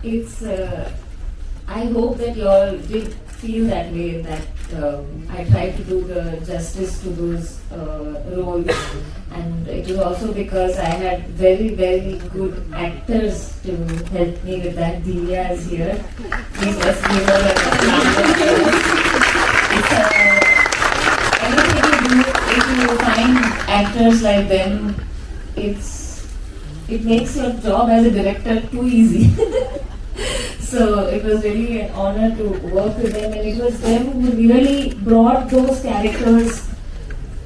It's. I hope that you all did feel that way. That I tried to do the justice to those roles, and it was also because I had very, very good actors to help me with that. Divya is here. Please let's give her a round of applause. Anything you do, if you find actors like them, it makes your job as a director too easy. So it was really an honor to work with them, and it was them who really brought those characters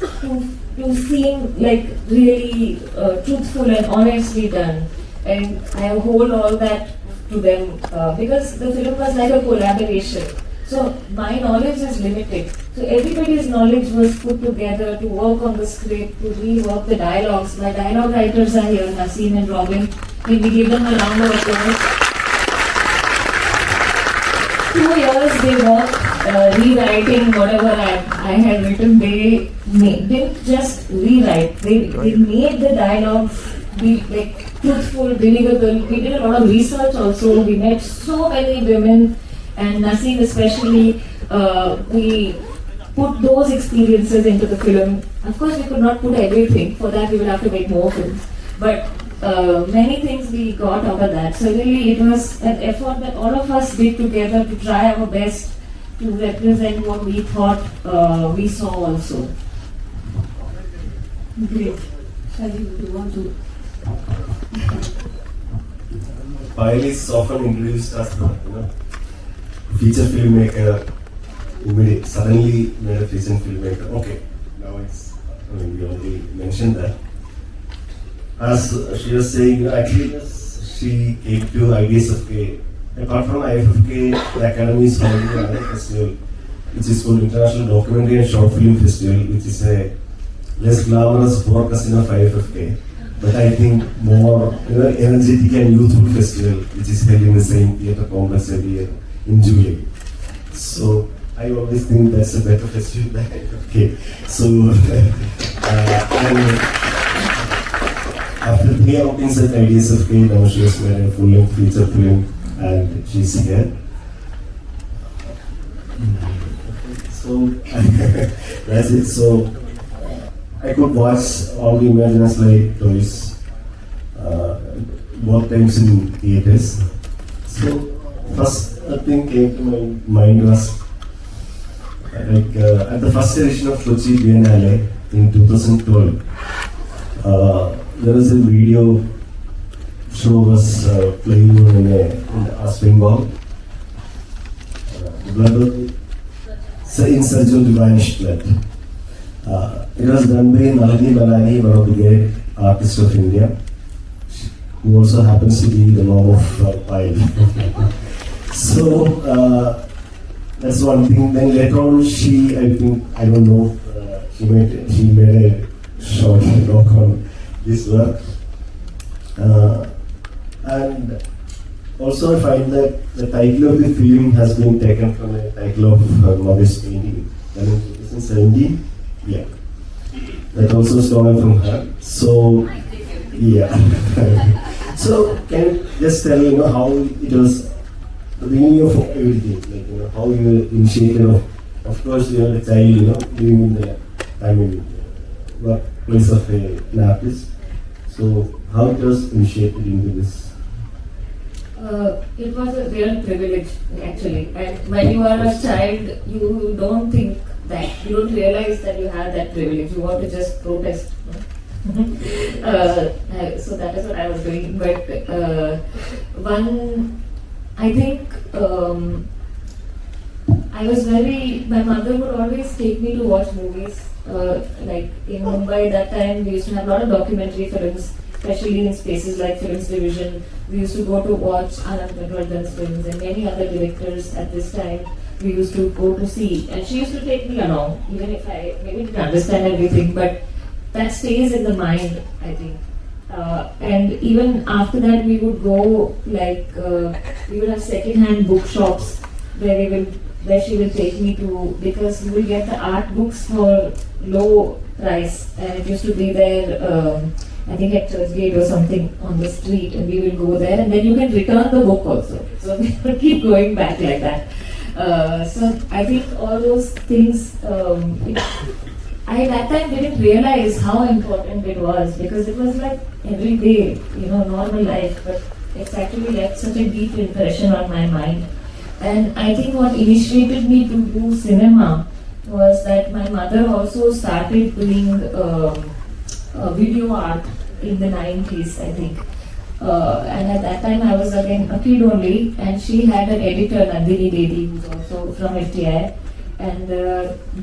to seem like really truthful and honestly done. And I hold all that to them because the film was like a collaboration. So my knowledge is limited. So everybody's knowledge was put together to work on the script, to rework the dialogues. My dialogue writers are here, Naseem and Robin. Can we give them a round of applause? 2 years they worked rewriting whatever I had written. They didn't just rewrite. They made the dialogues be like truthful, believable. We did a lot of research also. We met so many women, and Naseem especially. We put those experiences into the film. Of course, we could not put everything. For that, we will have to make more films. But many things we got out of that. So really, it was an effort that all of us did together to try our best to represent what we thought we saw also. Great. Shaji, do you want to? Payal is often introduced as the feature filmmaker. Suddenly made a feature filmmaker. Okay, now we already mentioned that. As she was saying, actually she came to IDSFK. Apart from IFFK, the Academy is holding another festival, which is called International Documentary and Short Film Festival, which is a less glamorous cousin of IFFK, but I think more energetic and youthful festival, which is held in the same theatre complex every year in July. So I always think that's a better festival than IFFK. So after 3 outings at IDSFK, now she has made a full-length feature film and she's here. So that's it. So I could watch all the Imaginary Light toys both times in theatres. So first thing came to my mind was like at the first edition of Kochi Biennale in 2012. There was a video show was playing in a swing ball. In Search of Vanished Blood. It was done by Nalini Malani, one of the great artists of India, who also happens to be the mom of Payal. So that's one thing. Then later on, she made a short talk on this work. And also I find that the title of the film has been taken from the title of her mother's painting done in 2017. Yeah. That also stolen from her. So, yeah. So, can you just tell how it was the beginning of everything, like how you initiated, of course, the child, living in the workplace of an artist. So, how it was initiated into this? It was a real privilege, actually. And when you are a child, you don't think that, you don't realize that you have that privilege. You want to just protest. So that is what I was doing. But I think I was my mother would always take me to watch movies. Like in Mumbai that time, we used to have a lot of documentary films, especially in spaces like Films Division. We used to go to watch Anand Gandwardhan's films and many other directors at this time. We used to go to see, and she used to take me along, even if I maybe didn't understand everything, but that stays in the mind, I think. And even after that, we would go we would have second-hand bookshops where she will take me to, because you will get the art books for low price, and it used to be there I think at Church Gate or something on the street, and we will go there, and then you can return the book also. So we will keep going back like that. So I think all those things, I that time didn't realize how important it was, because it was like every day, normal life, but it's actually left such a deep impression on my mind. And I think what initiated me to do cinema was that my mother also started doing video art in the 90s, I think. And at that time I was again a kid only, and she had an editor, Nandini Dedi, who's also from FTI. And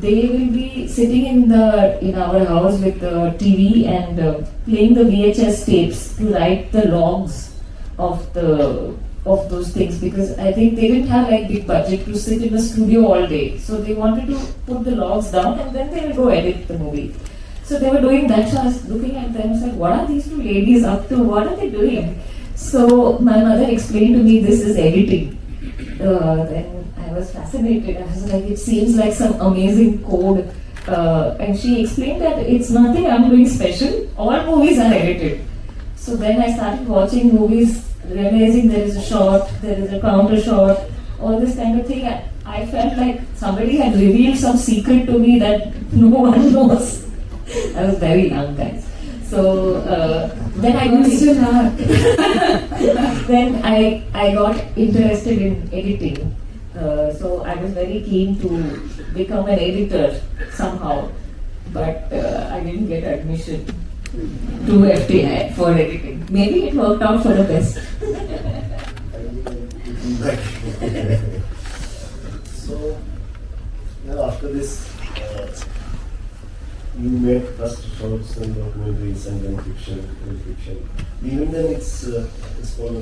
they will be sitting in our house with the TV and playing the VHS tapes to write the logs of those things, because I think they didn't have like big budget to sit in a studio all day. So they wanted to put the logs down and then they will go edit the movie. So they were doing that. So I was looking at them and was like, what are these two ladies up to? What are they doing? So my mother explained to me this is editing. Then I was fascinated. I was like, it seems like some amazing code. And she explained that it's nothing I'm doing special. All movies are edited. So then I started watching movies, realizing there is a shot, there is a counter shot, all this kind of thing. I felt like somebody had revealed some secret to me that no one knows. I was very young, guys. So then I got then I got interested in editing. So I was very keen to become an editor somehow, but I didn't get admission to FTI for editing. Maybe it worked out for the best. So, after this, you made first shorts and documentaries and then fiction, fiction. Even then, it's called a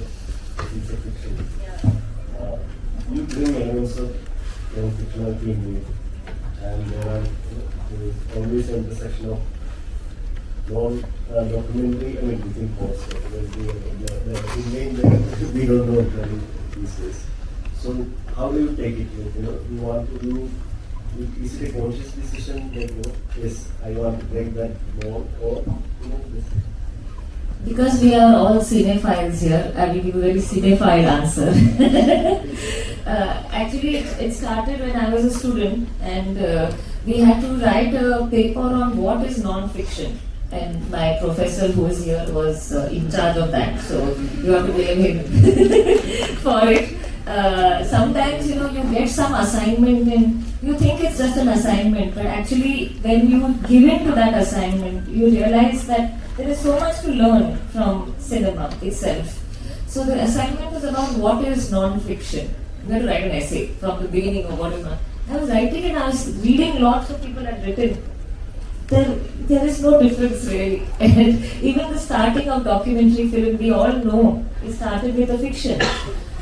feature fiction. Yeah. You bring elements of fictionality in it, and there is always an intersection of non-documentary. I mean, we think also the name we don't know really these days. So, how do you take it? You want to do. Is it a conscious decision that yes, I want to break that more, or this? Because we are all cinephiles here, I will give a very cinephile answer. Actually, it started when I was a student, and we had to write a paper on what is non-fiction. And my professor who is here was in charge of that, so you have to blame him for it. Sometimes, you get some assignment and you think it's just an assignment, but actually when you give in to that assignment, you realize that there is so much to learn from cinema itself. So the assignment was about what is non-fiction. You have to write an essay from the beginning of what is not. I was writing and I was reading lots of people had written. There is no difference really. And even the starting of documentary film, we all know it started with a fiction.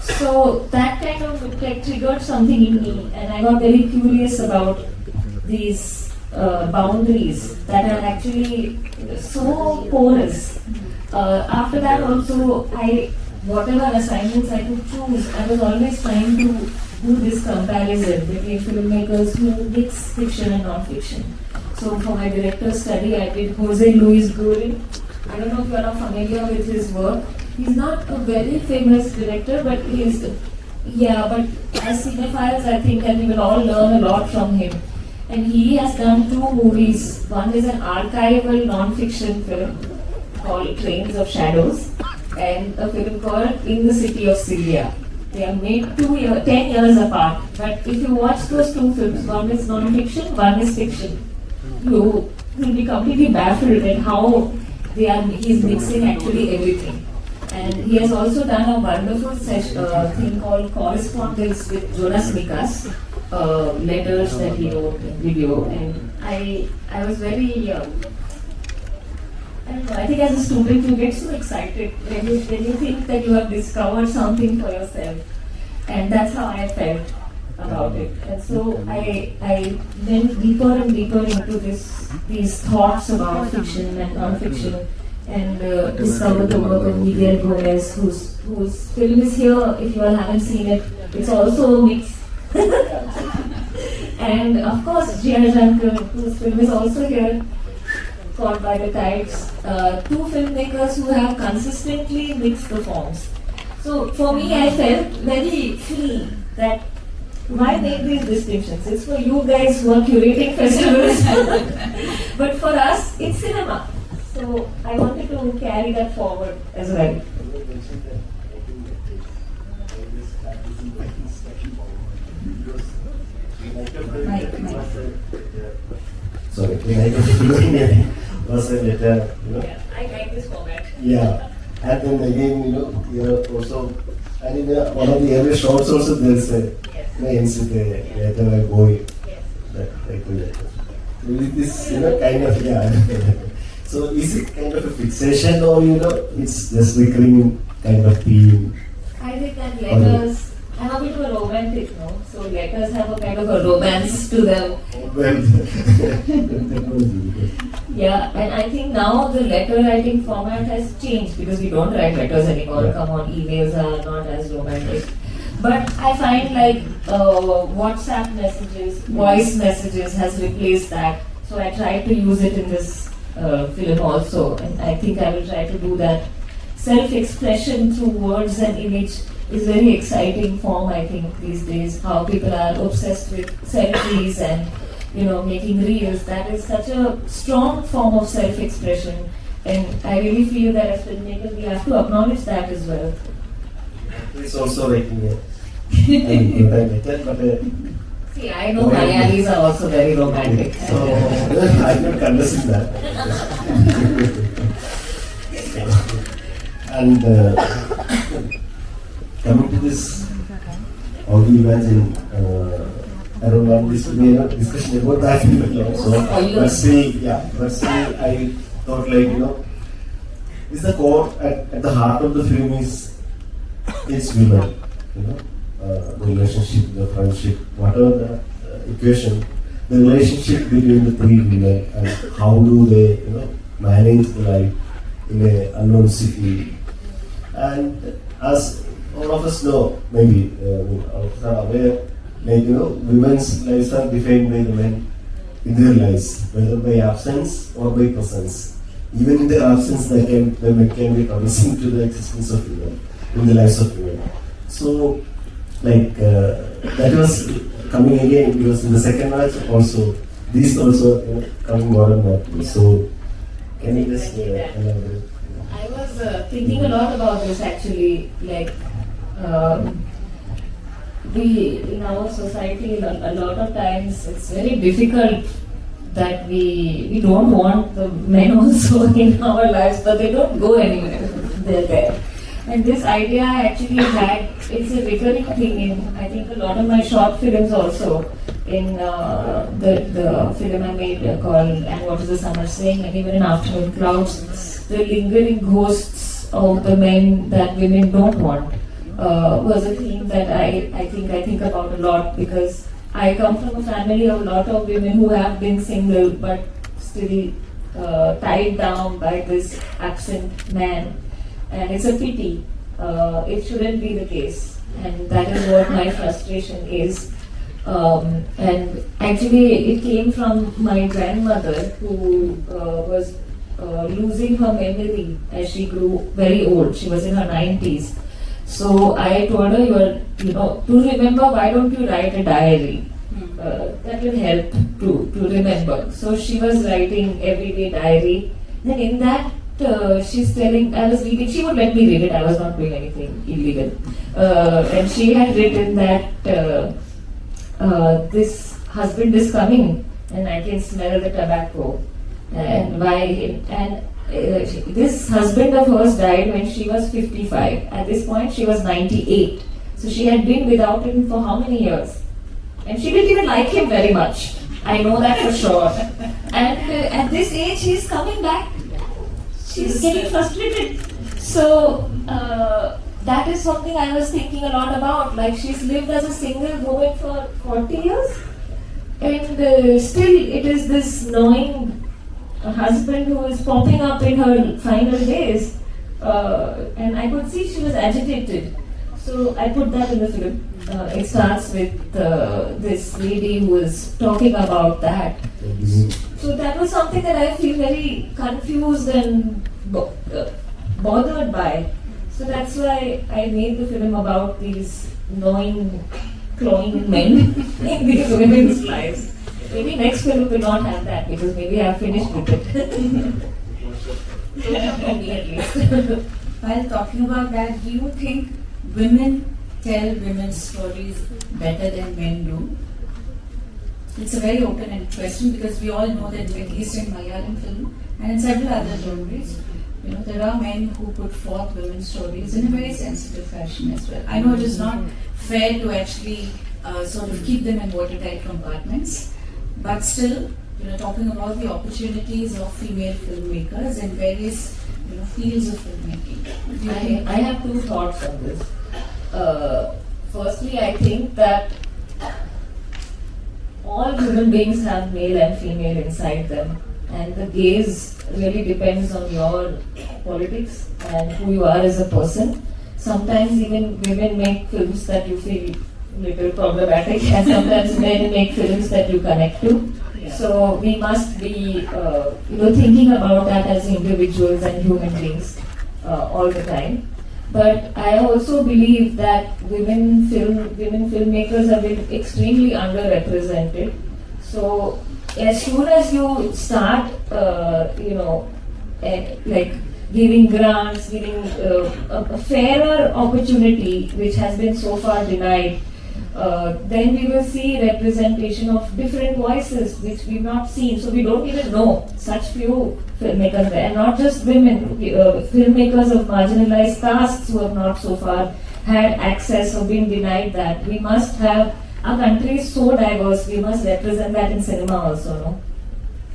So that kind of triggered something in me, and I got very curious about these boundaries that are actually so porous. After that also, whatever assignments I could choose, I was always trying to do this comparison between filmmakers who mix fiction and non-fiction. So for my director's study, I did Jose Luis Gurin. I don't know if you are familiar with his work. He's not a very famous director, but he is, but as cinephiles, I think that we will all learn a lot from him. And he has done two movies. One is an archival non-fiction film called Trains of Shadows, and a film called In the City of Syria. They are made 10 years apart. But if you watch those two films, one is non-fiction, one is fiction, you will be completely baffled at how he's mixing actually everything. And he has also done a wonderful thing called Correspondence with Jonas Mikas, letters that he wrote in video. And I was very, I don't know, I think as a student you get so excited when you think that you have discovered something for yourself. And that's how I felt about it. And so I went deeper and deeper into these thoughts about fiction and non-fiction, and discovered the work of Iyer, whose film is here. If you all haven't seen it, it's also mixed. And of course, G.R. Jankar, whose film is also here, Caught by the Tides. two filmmakers who have consistently mixed the forms. So for me, I felt very free that why make these distinctions? It's for you guys who are curating festivals, but for us, it's cinema. So I wanted to carry that forward as well. Sorry, filmmaking was a letter, Yeah, I like this format. Yeah, and then again, here also, and in one of the early shots also there's a ends with a letter by boy, Yes. that like a letter. So with this, kind of, So is it kind of a fixation or, it's just recurring kind of theme? I think that letters, I'm a bit of a romantic, no? So letters have a kind of a romance to them. Well, Yeah, and I think now the letter writing format has changed because we don't write letters anymore. Yeah. Come on, emails are not as romantic. But I find like WhatsApp messages, voice messages has replaced that. So I try to use it in this film also, and I think I will try to do that. Self-expression through words and image is very exciting form, I think, these days. How people are obsessed with selfies and making reels. That is such a strong form of self-expression, and I really feel that as filmmakers we have to acknowledge that as well. it's also writing a letter, but See, I know Malayalis are also very romantic. so I can understand that. And coming to this, how do you imagine? I don't want this to be a discussion about that. So, but still, I thought is the core at the heart of the film is women. The relationship, the friendship, whatever the equation, the relationship between the three women and how do they, manage the life in a unknown city. And as all of us know, maybe all of us are aware, women's lives are defined by the men in their lives, whether by absence or by presence. Even in their absence, the men can be promising to the existence of women in the lives of women. So, that was coming again because in the second match also, these also coming more and more. So, can you just elaborate? I was thinking a lot about this actually, we in our society a lot of times it's very difficult that we don't want the men also in our lives, but they don't go anywhere. They're there. And this idea I actually had, it's a recurring thing in, I think, a lot of my short films also. In the film I made called And What Is the Summer Saying, and even in Afternoon Clouds, the lingering ghosts of the men that women don't want was a theme that I think about a lot, because I come from a family of a lot of women who have been single but still tied down by this absent man. And it's a pity. It shouldn't be the case. And that is what my frustration is. And actually, it came from my grandmother, who was losing her memory as she grew very old. She was in her 90s. So I told her, to remember, why don't you write a diary? That will help to remember. So she was writing everyday diary. Then in that, she's telling, I was reading, she would let me read it, I was not doing anything illegal. And she had written that this husband is coming and I can smell the tobacco. And this husband of hers died when she was 55. At this point, she was 98. So she had been without him for how many years? And she didn't even like him very much. I know that for sure. And at this age, he's coming back. She's getting frustrated. So that is something I was thinking a lot about. Like, she's lived as a single woman for 40 years, and still it is this knowing husband who is popping up in her final days. And I could see she was agitated. So I put that in the film. it starts with this lady who is talking about that. So that was something that I feel very confused and bothered by. So that's why I made the film about these gnawing, clawing men in these women's lives. Maybe next film will not have that because maybe I've finished with it. So for me at least. While talking about that, do you think women tell women's stories better than men do? It's a very open-ended question because we all know that at least in Malayalam film and in several other genres, there are men who put forth women's stories in a very sensitive fashion as well. I know it is not fair to actually sort of keep them in watertight compartments, but still, talking about the opportunities of female filmmakers in various fields of filmmaking. I have two thoughts on this. Firstly, I think that all human beings have male and female inside them, and the gaze really depends on your politics and who you are as a person. Sometimes even women make films that you feel little problematic, and sometimes men make films that you connect to. So we must be, thinking about that as individuals and human beings all the time. But I also believe that women filmmakers have been extremely underrepresented. So as soon as you start, giving grants, giving a fairer opportunity, which has been so far denied, then we will see representation of different voices which we've not seen. So we don't even know such few filmmakers there, and not just women, filmmakers of marginalized castes who have not so far had access or been denied that. We must have, our country is so diverse, we must represent that in cinema also, no?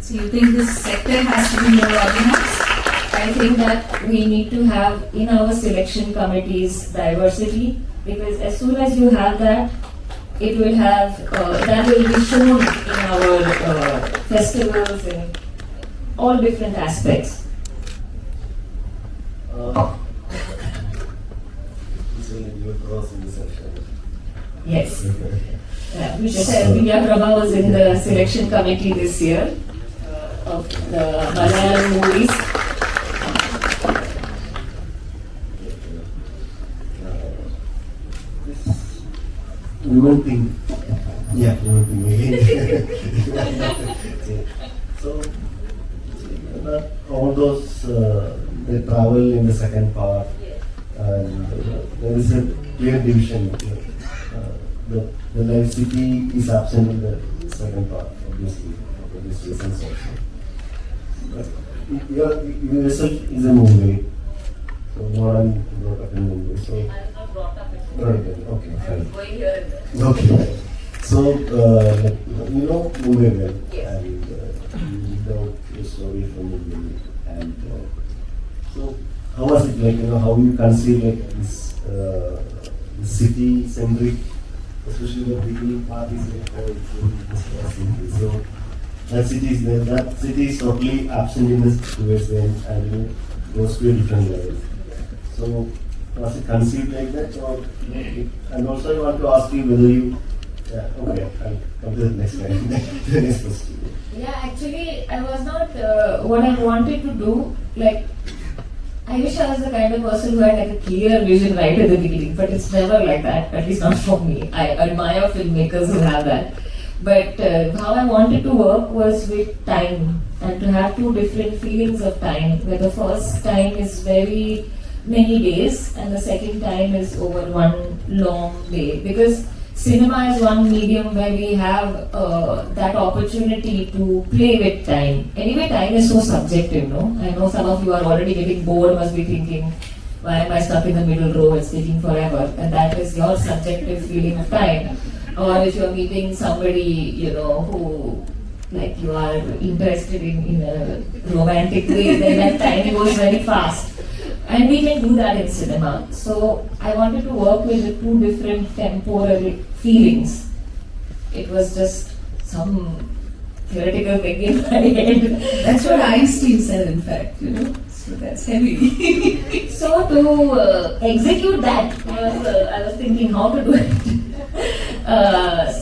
So you think this sector has to be more organized? I think that we need to have in our selection committees diversity, because as soon as you have that, it will have, that will be shown in our festivals in all different aspects. Yes. Yeah, Divya Prabha was in the selection committee this year of the Malayalam movies. Women thing. Yeah, women thing again. So, all those, they travel in the second part, and there is a clear division. The live city is absent in the second part, obviously, for obvious reasons also. But you yourself is a movie, so modern brought up in Mumbai. So, I'm not brought up in okay, fine. going here and there. Okay. So, you know Mumbai well, Yes. and you know your story from Mumbai, and so how was it like? How you conceive this city-centric, especially the beginning part is like how it so that city is totally absent in this towards the end, and goes to a different level. So was it conceived like that, or and also I want to ask you whether you okay, I'll come to the next slide. The next question. Yeah, actually, I was not what I wanted to do. Like, I wish I was the kind of person who had like a clear vision right at the beginning, but it's never like that. At least not for me. I admire filmmakers who have that. But how I wanted to work was with time, and to have two different feelings of time, where the first time is very many days and the second time is over one long day, because cinema is one medium where we have that opportunity to play with time. Anyway, time is so subjective, no? I know some of you are already getting bored, must be thinking, why am I stuck in the middle row, it's taking forever, and that is your subjective feeling of time. Or if you're meeting somebody, who like you are interested in a romantic way, then that time goes very fast. And we can do that in cinema. So I wanted to work with the two different temporal feelings. It was just some theoretical thing in my head. That's what Einstein said, in fact, So that's heavy. So to execute that, I was thinking how to do it.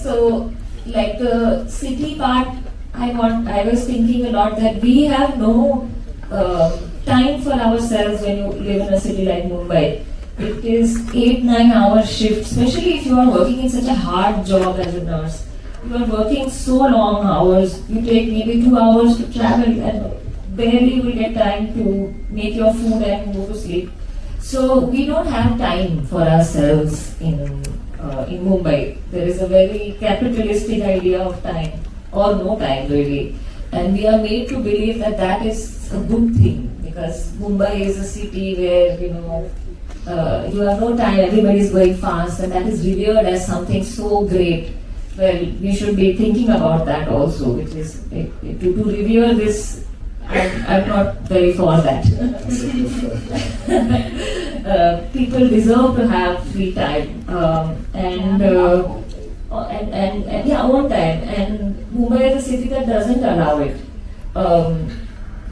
So, like the city part, I was thinking a lot that we have no time for ourselves when you live in a city like Mumbai. It is 8-9 hour shift, especially if you are working in such a hard job as a nurse. You are working so long hours, you take maybe 2 hours to travel and barely you will get time to make your food and go to sleep. So we don't have time for ourselves in Mumbai. There is a very capitalistic idea of time, or no time really. And we are made to believe that that is a good thing, because Mumbai is a city where, you have no time, everybody is going fast, and that is revered as something so great. Well, we should be thinking about that also, which is to revere this. I'm not very for that. People deserve to have free time and yeah, own time. And Mumbai is a city that doesn't allow it.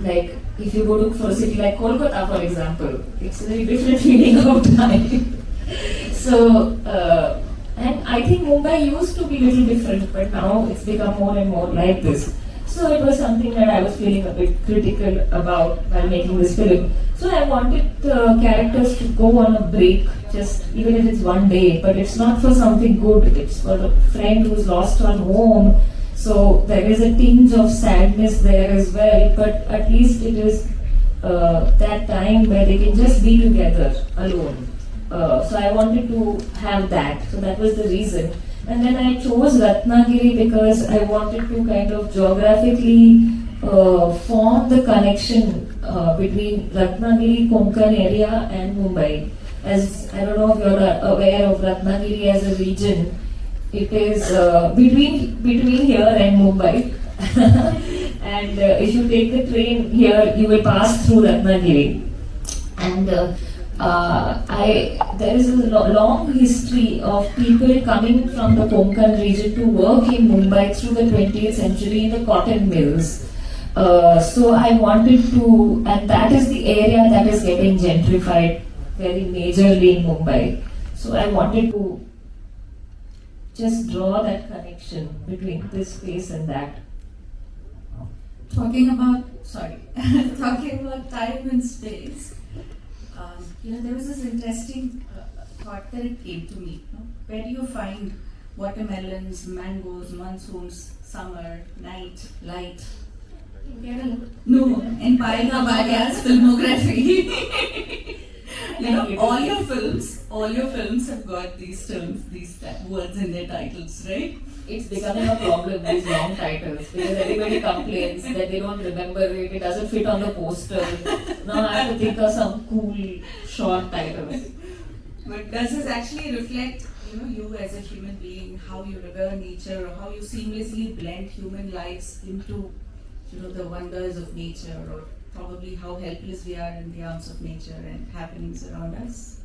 Like if you go to for a city like Kolkata, for example, it's a very different feeling of time. So. And I think Mumbai used to be a little different, but now it's become more and more like this. So it was something that I was feeling a bit critical about while making this film. So I wanted the characters to go on a break, just even if it's one day, but it's not for something good, it's for a friend who's lost her home. So there is a tinge of sadness there as well, but at least it is that time where they can just be together alone. So I wanted to have that. So that was the reason. And then I chose Ratnagiri because I wanted to kind of geographically form the connection between Ratnagiri, Konkan area and Mumbai. As I don't know if you're aware of Ratnagiri as a region, it is between here and Mumbai. And if you take the train here, you will pass through Ratnagiri. And there is a long history of people coming from the Konkan region to work in Mumbai through the 20th century in the cotton mills. So I wanted to, and that is the area that is getting gentrified very majorly in Mumbai. So I wanted to just draw that connection between this space and that. Talking about time and space. There was this interesting thought that it came to me. Where do you find watermelons, mangoes, monsoons, summer, night, light? In Kerala? No, in Payal Kapadia's filmography. all your films have got these terms, these words in their titles, right? It's becoming a problem, these long titles, because everybody complains that they don't remember it, it doesn't fit on the poster. Now I have to think of some cool, short titles. But does this actually reflect, you as a human being, how you revere nature, or how you seamlessly blend human lives into, the wonders of nature, or probably how helpless we are in the arms of nature and happenings around us?